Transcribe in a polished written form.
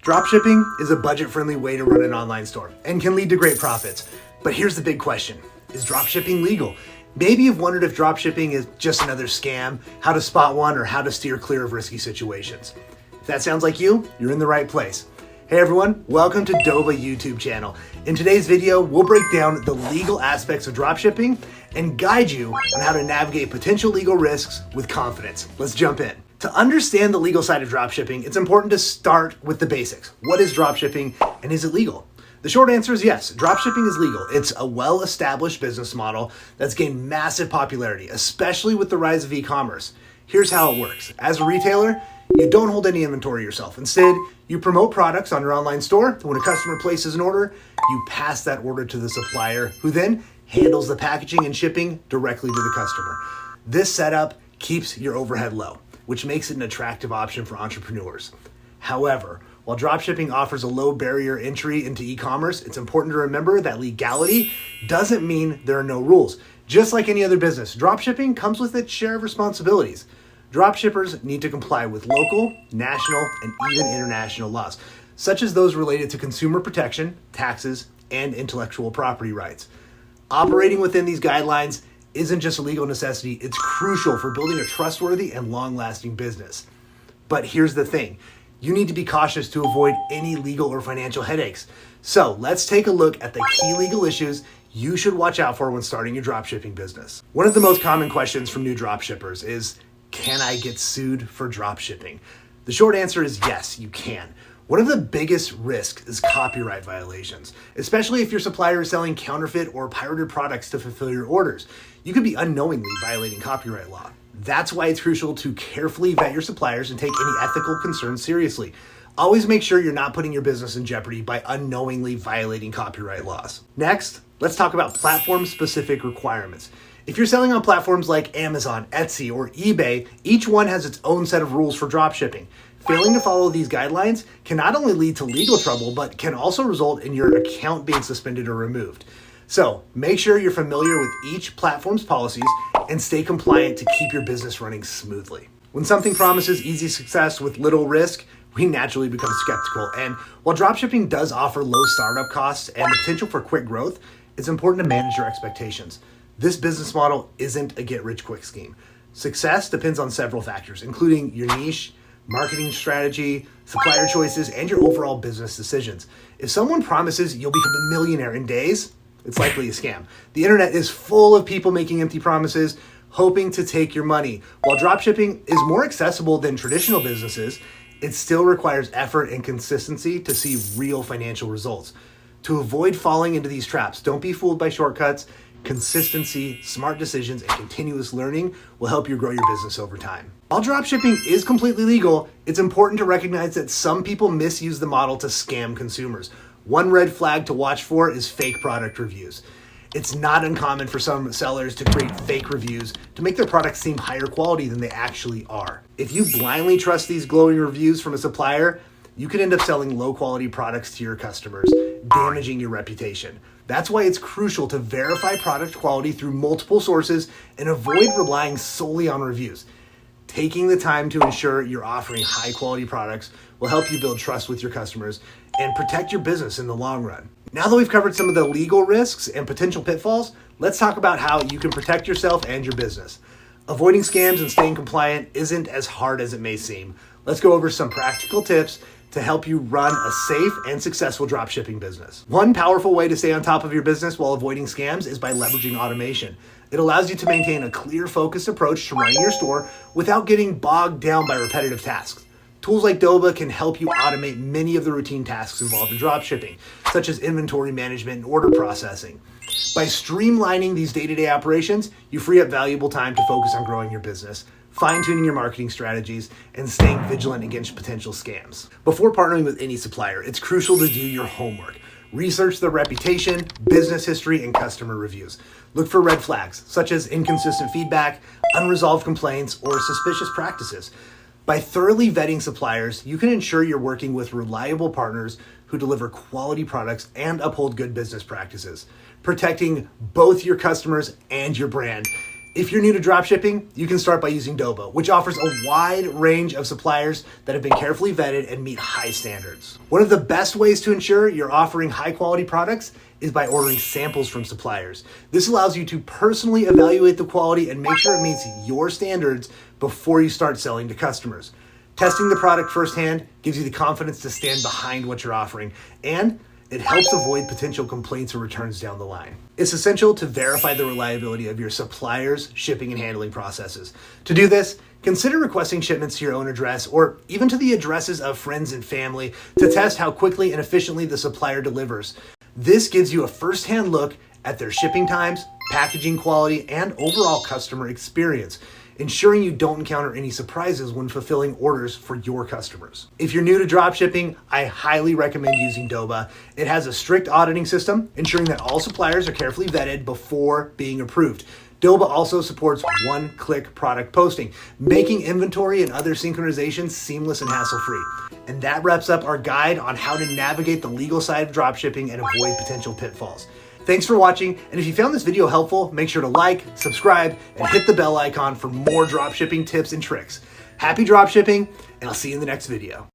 Dropshipping is a budget-friendly way to run an online store and can lead to great profits. But here's the big question. Is dropshipping legal? Maybe you've wondered if dropshipping is just another scam, how to spot one, or how to steer clear of risky situations. If that sounds like you, you're in the right place. Hey everyone, welcome to Doba YouTube channel. In today's video, we'll break down the legal aspects of dropshipping and guide you on how to navigate potential legal risks with confidence. Let's jump in. To understand the legal side of dropshipping, it's important to start with the basics. What is dropshipping and is it legal? The short answer is yes, dropshipping is legal. It's a well-established business model that's gained massive popularity, especially with the rise of e-commerce. Here's how it works. As a retailer, you don't hold any inventory yourself. Instead, you promote products on your online store. When a customer places an order, you pass that order to the supplier, who then handles the packaging and shipping directly to the customer. This setup keeps your overhead low, which makes it an attractive option for entrepreneurs. However, while dropshipping offers a low barrier entry into e-commerce, it's important to remember that legality doesn't mean there are no rules. Just like any other business, dropshipping comes with its share of responsibilities. Dropshippers need to comply with local, national, and even international laws, such as those related to consumer protection, taxes, and intellectual property rights. Operating within these guidelines isn't just a legal necessity, it's crucial for building a trustworthy and long-lasting business. But here's the thing, you need to be cautious to avoid any legal or financial headaches. So let's take a look at the key legal issues you should watch out for when starting your dropshipping business. One of the most common questions from new dropshippers is, can I get sued for dropshipping? The short answer is yes, you can. One of the biggest risks is copyright violations, especially if your supplier is selling counterfeit or pirated products to fulfill your orders. You could be unknowingly violating copyright law. That's why it's crucial to carefully vet your suppliers and take any ethical concerns seriously. Always make sure you're not putting your business in jeopardy by unknowingly violating copyright laws. Next, let's talk about platform-specific requirements. If you're selling on platforms like Amazon, Etsy, or eBay, each one has its own set of rules for dropshipping. Failing to follow these guidelines can not only lead to legal trouble, but can also result in your account being suspended or removed. So make sure you're familiar with each platform's policies and stay compliant to keep your business running smoothly. When something promises easy success with little risk, we naturally become skeptical. And while dropshipping does offer low startup costs and the potential for quick growth, it's important to manage your expectations. This business model isn't a get-rich-quick scheme. Success depends on several factors, including your niche, marketing strategy, supplier choices, and your overall business decisions. If someone promises you'll become a millionaire in days, it's likely a scam. The internet is full of people making empty promises, hoping to take your money. While dropshipping is more accessible than traditional businesses, it still requires effort and consistency to see real financial results. To avoid falling into these traps, don't be fooled by shortcuts. Consistency, smart decisions, and continuous learning will help you grow your business over time. While dropshipping is completely legal, it's important to recognize that some people misuse the model to scam consumers. One red flag to watch for is fake product reviews. It's not uncommon for some sellers to create fake reviews to make their products seem higher quality than they actually are. If you blindly trust these glowing reviews from a supplier, you could end up selling low quality products to your customers, damaging your reputation. That's why it's crucial to verify product quality through multiple sources and avoid relying solely on reviews. Taking the time to ensure you're offering high quality products will help you build trust with your customers and protect your business in the long run. Now that we've covered some of the legal risks and potential pitfalls, let's talk about how you can protect yourself and your business. Avoiding scams and staying compliant isn't as hard as it may seem. Let's go over some practical tips to help you run a safe and successful dropshipping business. One powerful way to stay on top of your business while avoiding scams is by leveraging automation. It allows you to maintain a clear, focused approach to running your store without getting bogged down by repetitive tasks. Tools like Doba can help you automate many of the routine tasks involved in dropshipping, such as inventory management and order processing. By streamlining these day-to-day operations, you free up valuable time to focus on growing your business, fine-tuning your marketing strategies, and staying vigilant against potential scams. Before partnering with any supplier, it's crucial to do your homework. Research their reputation, business history, and customer reviews. Look for red flags, such as inconsistent feedback, unresolved complaints, or suspicious practices. By thoroughly vetting suppliers, you can ensure you're working with reliable partners who deliver quality products and uphold good business practices. Protecting both your customers and your brand If you're new to dropshipping, you can start by using Doba, which offers a wide range of suppliers that have been carefully vetted and meet high standards. One of the best ways to ensure you're offering high quality products is by ordering samples from suppliers. This allows you to personally evaluate the quality and make sure it meets your standards before you start selling to customers. Testing the product firsthand gives you the confidence to stand behind what you're offering, and it helps avoid potential complaints or returns down the line. It's essential to verify the reliability of your supplier's shipping and handling processes. To do this, consider requesting shipments to your own address or even to the addresses of friends and family to test how quickly and efficiently the supplier delivers. This gives you a first-hand look at their shipping times, packaging quality, and overall customer experience, ensuring you don't encounter any surprises when fulfilling orders for your customers. If you're new to dropshipping, I highly recommend using Doba. It has a strict auditing system, ensuring that all suppliers are carefully vetted before being approved. Doba also supports one-click product posting, making inventory and other synchronizations seamless and hassle-free. And that wraps up our guide on how to navigate the legal side of dropshipping and avoid potential pitfalls. Thanks for watching, and if you found this video helpful, make sure to like, subscribe, and hit the bell icon for more dropshipping tips and tricks. Happy dropshipping, and I'll see you in the next video.